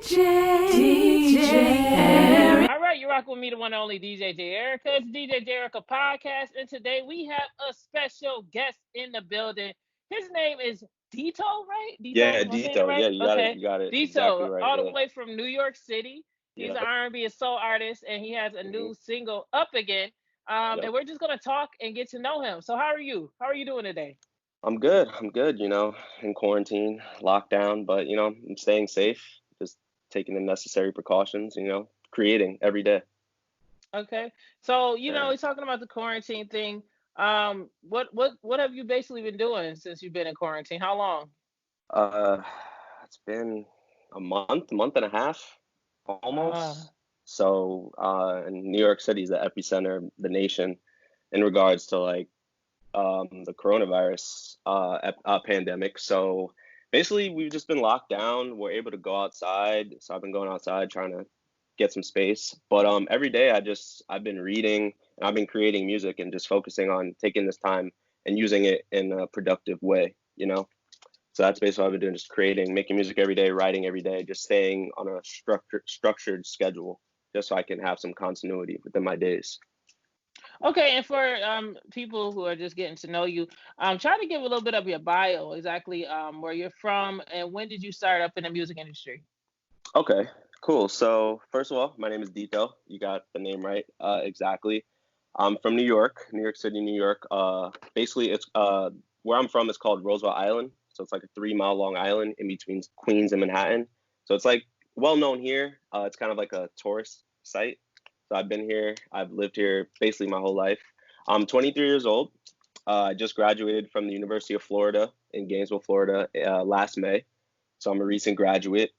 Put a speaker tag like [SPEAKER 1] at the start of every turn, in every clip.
[SPEAKER 1] All right, you're rocking with me, the one and only DJ J Erica. It's DJ J Erica podcast, and today we have a special guest in the building. His name is Dito, right? Dito,
[SPEAKER 2] Yeah,
[SPEAKER 1] am I saying it
[SPEAKER 2] Dito.
[SPEAKER 1] right?
[SPEAKER 2] Yeah, you got it.
[SPEAKER 1] Okay,
[SPEAKER 2] You got it exactly
[SPEAKER 1] Dito,
[SPEAKER 2] right.
[SPEAKER 1] all the
[SPEAKER 2] Yeah.
[SPEAKER 1] way from New York City. He's an
[SPEAKER 2] Yep.
[SPEAKER 1] R&B and soul artist, and he has a
[SPEAKER 2] hmm
[SPEAKER 1] new single up again.
[SPEAKER 2] Yep.
[SPEAKER 1] And we're just gonna talk and get to know him. So, how are you? How are you doing today?
[SPEAKER 2] I'm good. I'm good. In quarantine, lockdown, but I'm staying safe. Just taking the necessary precautions. Creating every day.
[SPEAKER 1] Okay, so
[SPEAKER 2] Yeah.
[SPEAKER 1] we're talking about the quarantine thing. What have you basically been doing since you've been in quarantine? How long?
[SPEAKER 2] Uh, it's been a month and a half,
[SPEAKER 1] Uh,
[SPEAKER 2] almost. So, and New York City is the epicenter of the nation in regards to like the coronavirus pandemic. So basically, we've just been locked down. We're able to go outside. So I've been going outside trying to get some space. But every day I've been reading and I've been creating music and just focusing on taking this time and using it in a productive way. So that's basically what I've been doing, just creating, making music every day, writing every day, just staying on a structured schedule, just so I can have some continuity within my days.
[SPEAKER 1] okay, and for people who are just getting to know you, try to give a little bit of your bio, exactly where you're from, and when did you start up in the music industry?
[SPEAKER 2] Okay, cool. So first of all, my name is Dito. You got the name right, exactly. I'm from New York, New York City, New York. Basically, it's where I'm from is called Roosevelt Island. So it's like a 3 mile long island in between Queens and Manhattan. So it's like well known here. It's kind of like a tourist site. So I've been here. I've lived here basically my whole life. I'm 23 years old. I just graduated from the University of Florida in Gainesville, Florida, last May. So I'm a recent graduate.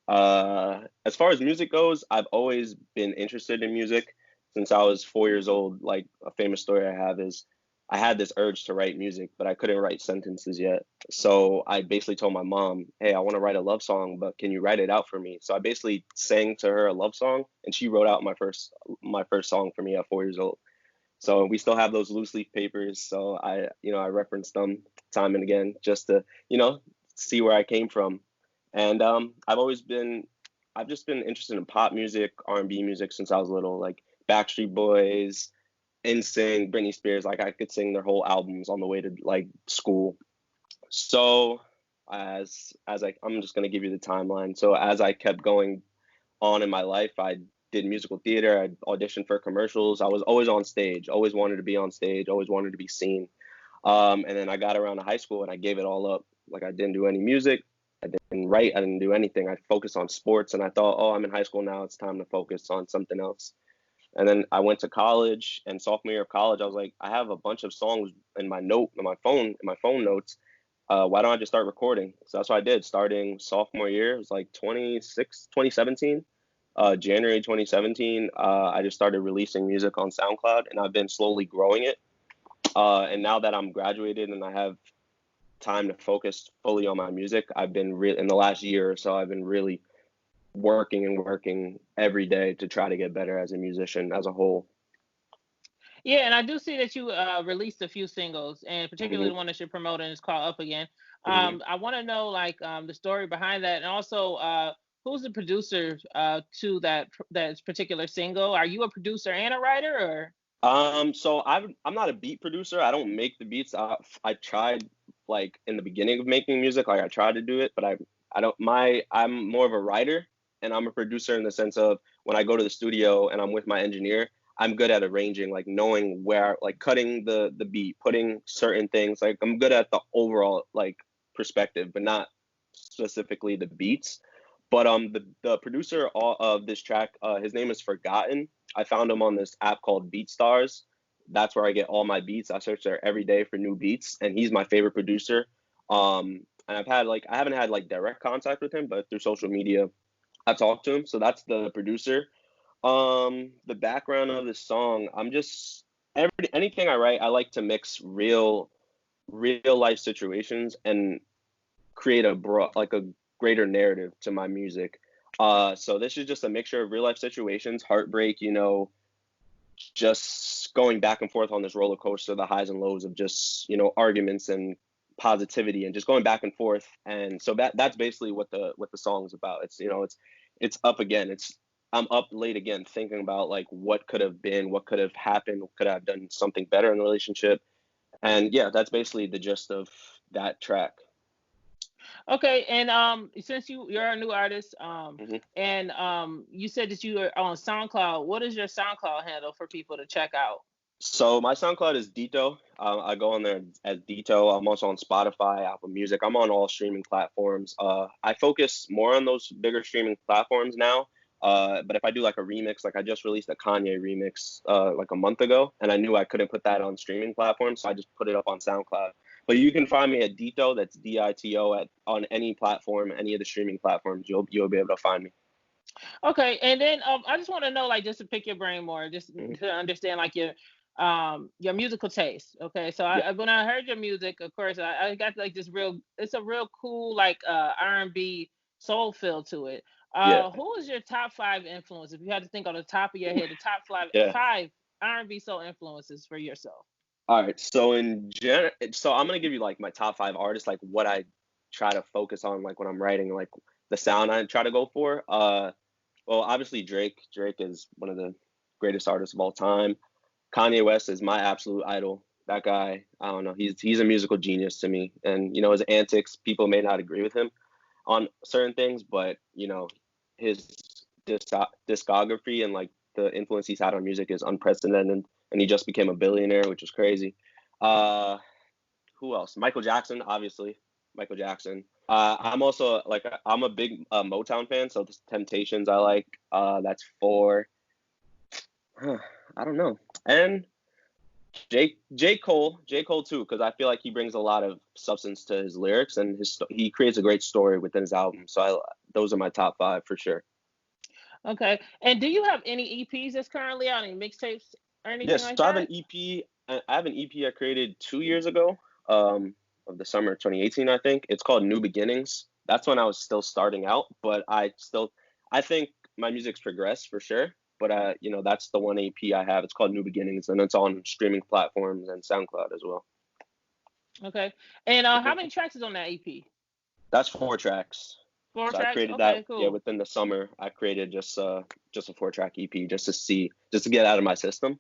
[SPEAKER 2] As far as music goes, I've always been interested in music since I was 4 years old. Like a famous story I have is I had this urge to write music, but I couldn't write sentences yet. So I basically told my mom, "Hey, I want to write a love song, but can you write it out for me?" So I basically sang to her a love song, and she wrote out my first song for me at 4 years old. So we still have those loose leaf papers. So I reference them time and again just to you know see where I came from. And I've just been interested in pop music, R&B music since I was little, like Backstreet Boys, NSYNC, Britney Spears. Like I could sing their whole albums on the way to like school. So I'm just gonna give you the timeline. So as I kept going on in my life, I did musical theater. I auditioned for commercials. I was always on stage. Always wanted to be on stage. Always wanted to be seen. And then I got around to high school and I gave it all up. Like I didn't do any music. I didn't write. I didn't do anything. I focused on sports and I thought, oh, I'm in high school now. It's time to focus on something else. And then I went to college and sophomore year of college, I was like, I have a bunch of songs in my phone notes. Why don't I just start recording? So that's what I did starting sophomore year. It was like 2017, January 2017. I just started releasing music on SoundCloud and I've been slowly growing it. And now that I'm graduated and I have time to focus fully on my music, in the last year or so, I've been really working and working every day to try to get better as a musician as a whole.
[SPEAKER 1] Yeah, and I do see that you released a few singles, and particularly
[SPEAKER 2] hmm
[SPEAKER 1] the one that you're promoting is called Up Again.
[SPEAKER 2] hmm
[SPEAKER 1] I want to know like the story behind that, and also who's the producer to that particular single? Are you a producer and a writer, or?
[SPEAKER 2] So I'm not a beat producer. I don't make the beats. I tried like in the beginning of making music, like I tried to do it, but I don't my I'm more of a writer and I'm a producer in the sense of when I go to the studio and I'm with my engineer, I'm good at arranging, like knowing where, like cutting the beat, putting certain things. Like I'm good at the overall like perspective, but not specifically the beats. But the producer of this track, his name is Forgotten. I found him on this app called BeatStars. That's where I get all my beats. I search there every day for new beats, and he's my favorite producer. And I haven't had like direct contact with him, but through social media, I talked to him. So that's the producer. The background of this song, I'm just anything I write, I like to mix real life situations and create a greater narrative to my music. So this is just a mixture of real life situations, heartbreak, just going back and forth on this roller coaster, the highs and lows of just arguments and positivity and just going back and forth. And so that's basically what the song is about. It's it's up again. I'm up late again thinking about like what could have been, what could have happened, could I have done something better in the relationship. And yeah, that's basically the gist of that track.
[SPEAKER 1] Okay, and since you're a new artist,
[SPEAKER 2] hmm
[SPEAKER 1] and you said that you are on SoundCloud. What is your SoundCloud handle for people to check out?
[SPEAKER 2] So my SoundCloud is Dito. I go on there as Dito. I'm also on Spotify, Apple Music. I'm on all streaming platforms. I focus more on those bigger streaming platforms now. But if I do like a remix, like I just released a Kanye remix like a month ago, and I knew I couldn't put that on streaming platforms, so I just put it up on SoundCloud. But you can find me at Dito. That's Dito at on any platform, any of the streaming platforms. You'll be able to find me.
[SPEAKER 1] Okay, and then I just want to know, like, just to pick your brain more, just
[SPEAKER 2] hmm
[SPEAKER 1] to understand, like, your musical taste. Okay, so
[SPEAKER 2] Yeah,
[SPEAKER 1] when I heard your music, of course, I got like this real, it's a real cool like R&B soul feel to it.
[SPEAKER 2] yeah,
[SPEAKER 1] Who is your top five influence? If you had to think on the top of your head, the top
[SPEAKER 2] yeah.
[SPEAKER 1] five R&B soul influences for yourself.
[SPEAKER 2] All right. So so I'm gonna give you like my top five artists, like what I try to focus on, like when I'm writing, like the sound I try to go for. Well, obviously Drake. Drake is one of the greatest artists of all time. Kanye West is my absolute idol. That guy, I don't know, he's a musical genius to me. And his antics, people may not agree with him on certain things, but his discography and like the influence he's had on music is unprecedented. And he just became a billionaire, which is crazy. Uh, who else? Michael Jackson, obviously. Michael Jackson. I'm also like I'm a big Motown fan, so the Temptations I like. That's four. I don't know. And J Cole too, because I feel like he brings a lot of substance to his lyrics, and he creates a great story within his album. So those are my top five for sure.
[SPEAKER 1] Okay, and do you have any EPs that's currently out, any mixtapes or anything
[SPEAKER 2] Yes,
[SPEAKER 1] like
[SPEAKER 2] so I have an
[SPEAKER 1] that?
[SPEAKER 2] EP. I have an EP I created 2 years ago, of the summer of 2018, I think. It's called New Beginnings. That's when I was still starting out, but I think my music's progressed for sure. But that's the one EP I have. It's called New Beginnings, and it's on streaming platforms and SoundCloud as well.
[SPEAKER 1] Okay, and how
[SPEAKER 2] Mhm.
[SPEAKER 1] many tracks is on that EP?
[SPEAKER 2] That's 4 tracks.
[SPEAKER 1] Four
[SPEAKER 2] So I
[SPEAKER 1] tracks.
[SPEAKER 2] created that,
[SPEAKER 1] Okay,
[SPEAKER 2] yeah,
[SPEAKER 1] cool.
[SPEAKER 2] within the summer. I created just a 4 track EP just to get out of my system.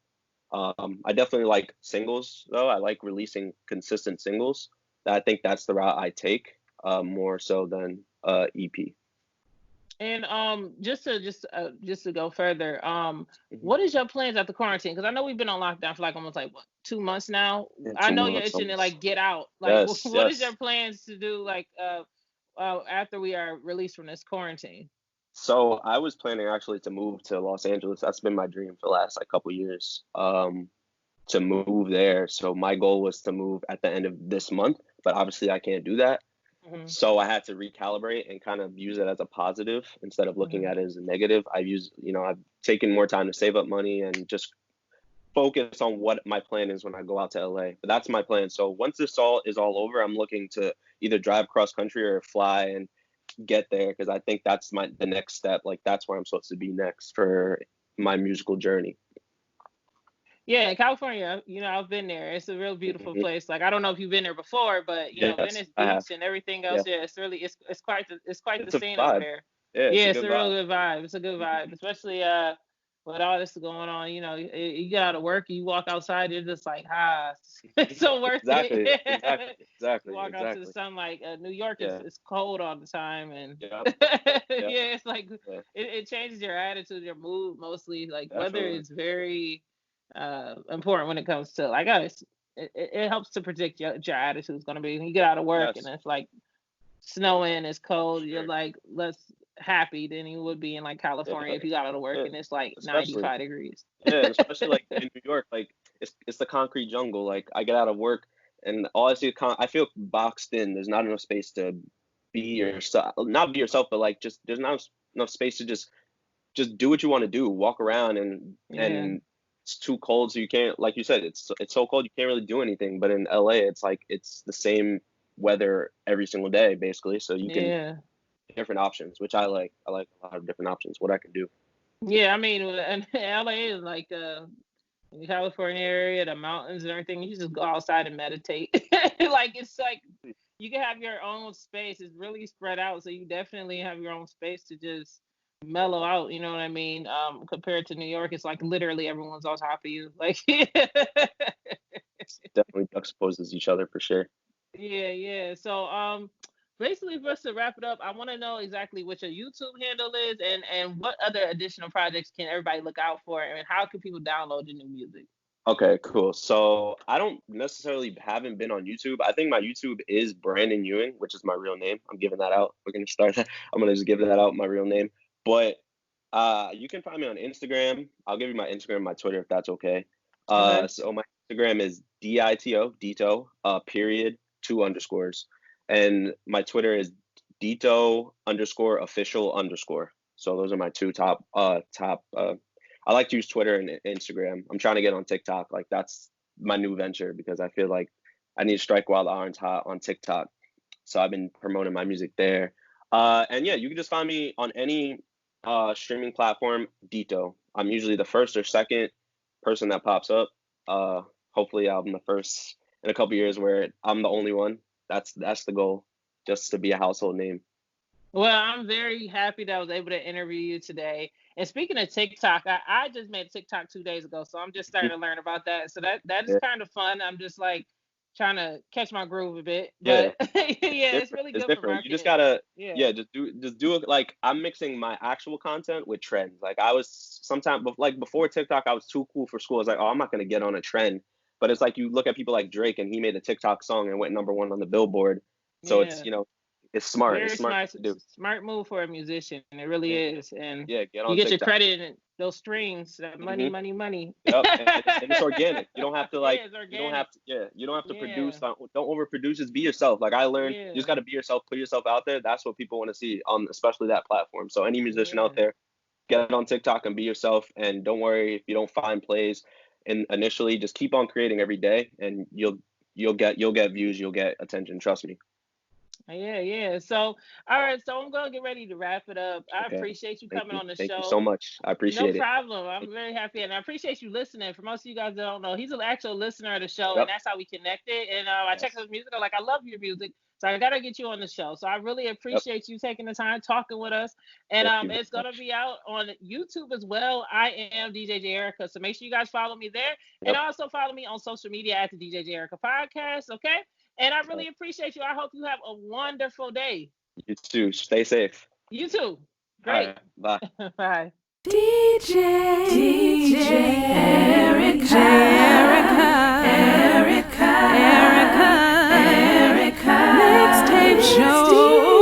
[SPEAKER 2] I definitely like singles though. I like releasing consistent singles. I think that's the route I take more so than EP.
[SPEAKER 1] And just to go further,
[SPEAKER 2] Mhm.
[SPEAKER 1] what is your plans after quarantine? Because I know we've been on lockdown for like almost like what 2 months now.
[SPEAKER 2] Yeah,
[SPEAKER 1] I
[SPEAKER 2] two
[SPEAKER 1] know you're
[SPEAKER 2] months
[SPEAKER 1] itching to
[SPEAKER 2] almost.
[SPEAKER 1] like get out. Like,
[SPEAKER 2] Yes,
[SPEAKER 1] what is your
[SPEAKER 2] yes.
[SPEAKER 1] plans to do like after we are released from this quarantine?
[SPEAKER 2] So I was planning actually to move to Los Angeles. That's been my dream for the last like couple years. To move there. So my goal was to move at the end of this month, but obviously I can't do that.
[SPEAKER 1] Hmm.
[SPEAKER 2] So I had to recalibrate and kind of use it as a positive instead of looking
[SPEAKER 1] Hmm.
[SPEAKER 2] at it as a negative. I've taken more time to save up money and just focus on what my plan is when I go out to LA. But that's my plan. So once this all is all over, I'm looking to either drive cross country or fly and get there because I think that's the next step. Like that's where I'm supposed to be next for my musical journey.
[SPEAKER 1] Yeah, in California, I've been there. It's a real beautiful
[SPEAKER 2] hmm
[SPEAKER 1] place. Like, I don't know if you've been there before, but
[SPEAKER 2] Yes,
[SPEAKER 1] Venice
[SPEAKER 2] I have.
[SPEAKER 1] Beach and everything
[SPEAKER 2] Yeah,
[SPEAKER 1] else. Yeah, it's quite the
[SPEAKER 2] it's a
[SPEAKER 1] scene over
[SPEAKER 2] vibe.
[SPEAKER 1] there.
[SPEAKER 2] Yeah, it's a
[SPEAKER 1] Yeah, it's
[SPEAKER 2] good
[SPEAKER 1] a real
[SPEAKER 2] vibe.
[SPEAKER 1] good vibe. It's a good
[SPEAKER 2] hmm
[SPEAKER 1] vibe, especially with all this going on. You get out of work, you walk outside, you're just like, it's so worth
[SPEAKER 2] Exactly,
[SPEAKER 1] it.
[SPEAKER 2] exactly,
[SPEAKER 1] You
[SPEAKER 2] exactly,
[SPEAKER 1] walk out to the
[SPEAKER 2] exactly.
[SPEAKER 1] sunlight. New York is
[SPEAKER 2] Yeah,
[SPEAKER 1] it's cold all the time, and
[SPEAKER 2] yeah, yeah,
[SPEAKER 1] yeah, it's like
[SPEAKER 2] yeah,
[SPEAKER 1] it changes your attitude, your mood mostly. Like weather
[SPEAKER 2] definitely.
[SPEAKER 1] is very important when it comes to like us. It helps to predict your attitude is going to be. When you get out of work and
[SPEAKER 2] Yes,
[SPEAKER 1] it's like snowing, it's
[SPEAKER 2] for
[SPEAKER 1] cold, you're
[SPEAKER 2] sure.
[SPEAKER 1] like less happy than you would be in like
[SPEAKER 2] Yeah,
[SPEAKER 1] California if you got out of work
[SPEAKER 2] yeah,
[SPEAKER 1] and it's like
[SPEAKER 2] especially.
[SPEAKER 1] 95 degrees.
[SPEAKER 2] Yeah, and especially like in New York, like it's the concrete jungle. Like I get out of work and all I see, I feel boxed in. There's not enough space to be yourself, not be yourself, but like just there's not enough space to just do what you want to do, walk around,
[SPEAKER 1] Yeah.
[SPEAKER 2] and it's too cold, so you can't, like you said, it's so cold you can't really do anything. But in LA, it's like it's the same weather every single day, basically, so you can
[SPEAKER 1] Yeah.
[SPEAKER 2] different options, which I like. I like a lot of different options, what I can do.
[SPEAKER 1] Yeah, I mean, and LA is like in the California area, the mountains and everything. You just go outside and meditate. Like it's like you can have your own space. It's really spread out, so you definitely have your own space to just mellow out. You know what I mean? Compared to New York, it's like literally everyone's on top of you. Like,
[SPEAKER 2] Definitely juxtaposes each other for sure.
[SPEAKER 1] yeah, yeah. So, basically, for us to wrap it up, I want to know exactly what your YouTube handle is, and what other additional projects can everybody look out for, and how can people download your new music?
[SPEAKER 2] Okay, cool. So I don't necessarily haven't been on YouTube. I think my YouTube is Brandon Ewing, which is my real name. I'm giving that out. We're gonna start that. I'm gonna just give that out, my real name. But you can find me on Instagram. I'll give you my Instagram, my Twitter, if that's okay.
[SPEAKER 1] Okay.
[SPEAKER 2] So my Instagram is Dito, period, two underscores. And my Twitter is Dito underscore official underscore. So those are my two top I like to use Twitter and Instagram. I'm trying to get on TikTok. Like that's my new venture because I feel like I need to strike while the iron's hot on TikTok. So I've been promoting my music there. And yeah, you can just find me on any streaming platform, Dito. I'm usually the first or second person that pops up. Uh, Hopefully, I'm the first in a couple years where I'm the only one. That's the goal, just to be a household name.
[SPEAKER 1] Well, I'm very happy that I was able to interview you today. And speaking of TikTok, I just made TikTok 2 days ago, so I'm just starting to learn about that. So that is
[SPEAKER 2] Yeah,
[SPEAKER 1] kind of fun. I'm just like trying to catch my groove a bit,
[SPEAKER 2] yeah.
[SPEAKER 1] but yeah, it's
[SPEAKER 2] Different.
[SPEAKER 1] really
[SPEAKER 2] It's
[SPEAKER 1] good for
[SPEAKER 2] different. You just
[SPEAKER 1] marketing.
[SPEAKER 2] gotta,
[SPEAKER 1] Yeah,
[SPEAKER 2] yeah, just do it. Like I'm mixing my actual content with trends. Like I was sometimes, like before TikTok, I was too cool for school. I was like, oh, I'm not gonna get on a trend. But it's like you look at people like Drake, and he made a TikTok song and went #1 on the Billboard. So it's
[SPEAKER 1] yeah.
[SPEAKER 2] it's smart. It's
[SPEAKER 1] Very
[SPEAKER 2] smart
[SPEAKER 1] smart,
[SPEAKER 2] to do.
[SPEAKER 1] smart move for a musician. It really
[SPEAKER 2] Yeah,
[SPEAKER 1] is, and
[SPEAKER 2] yeah. Get
[SPEAKER 1] you
[SPEAKER 2] on
[SPEAKER 1] get your
[SPEAKER 2] TikTok.
[SPEAKER 1] credit and those strings, that money,
[SPEAKER 2] Hmm.
[SPEAKER 1] money, money.
[SPEAKER 2] Yep, and it's organic. You don't have to
[SPEAKER 1] Yeah,
[SPEAKER 2] like,
[SPEAKER 1] it's
[SPEAKER 2] you don't
[SPEAKER 1] organic.
[SPEAKER 2] have to, yeah, you don't have to produce.
[SPEAKER 1] Yeah,
[SPEAKER 2] Don't overproduce. Just be yourself. Like I learned, you just
[SPEAKER 1] yeah,
[SPEAKER 2] got to be yourself. Put yourself out there. That's what people want to see on, especially that platform. So any musician out
[SPEAKER 1] yeah.
[SPEAKER 2] there, get on TikTok and be yourself. And don't worry if you don't find plays. And initially, just keep on creating every day, and you'll get views. You'll get attention. Trust me.
[SPEAKER 1] Yeah, yeah. So, all right. So I'm gonna get ready to wrap it up. I
[SPEAKER 2] Okay.
[SPEAKER 1] appreciate you
[SPEAKER 2] Thank
[SPEAKER 1] coming
[SPEAKER 2] you.
[SPEAKER 1] on the
[SPEAKER 2] Thank you so
[SPEAKER 1] show.
[SPEAKER 2] much. I
[SPEAKER 1] No
[SPEAKER 2] appreciate it.
[SPEAKER 1] problem.
[SPEAKER 2] Thank
[SPEAKER 1] I'm very happy, and I appreciate you listening. For most of you guys that don't know, he's an actual listener of the show,
[SPEAKER 2] you.
[SPEAKER 1] and
[SPEAKER 2] Yep.
[SPEAKER 1] that's how we connected. And I checked
[SPEAKER 2] Yes.
[SPEAKER 1] his music. I'm like, I love your music, so I gotta get you on the show. So I really
[SPEAKER 2] Yep.
[SPEAKER 1] appreciate you taking the time talking with us. And
[SPEAKER 2] Thank you very
[SPEAKER 1] it's gonna
[SPEAKER 2] much.
[SPEAKER 1] be out on YouTube as well. I am DJ Erica, so make sure you guys follow me there, and
[SPEAKER 2] Yep.
[SPEAKER 1] also follow me on social media at the DJ Erica Podcast. Okay. And I
[SPEAKER 2] Uh,
[SPEAKER 1] really appreciate you. I hope you have a wonderful day.
[SPEAKER 2] you too. Stay safe.
[SPEAKER 1] You too.
[SPEAKER 2] All
[SPEAKER 1] Great.
[SPEAKER 2] right. Bye.
[SPEAKER 1] Bye.
[SPEAKER 3] DJ Erica, Erica, Erica, Erica, mixtape show.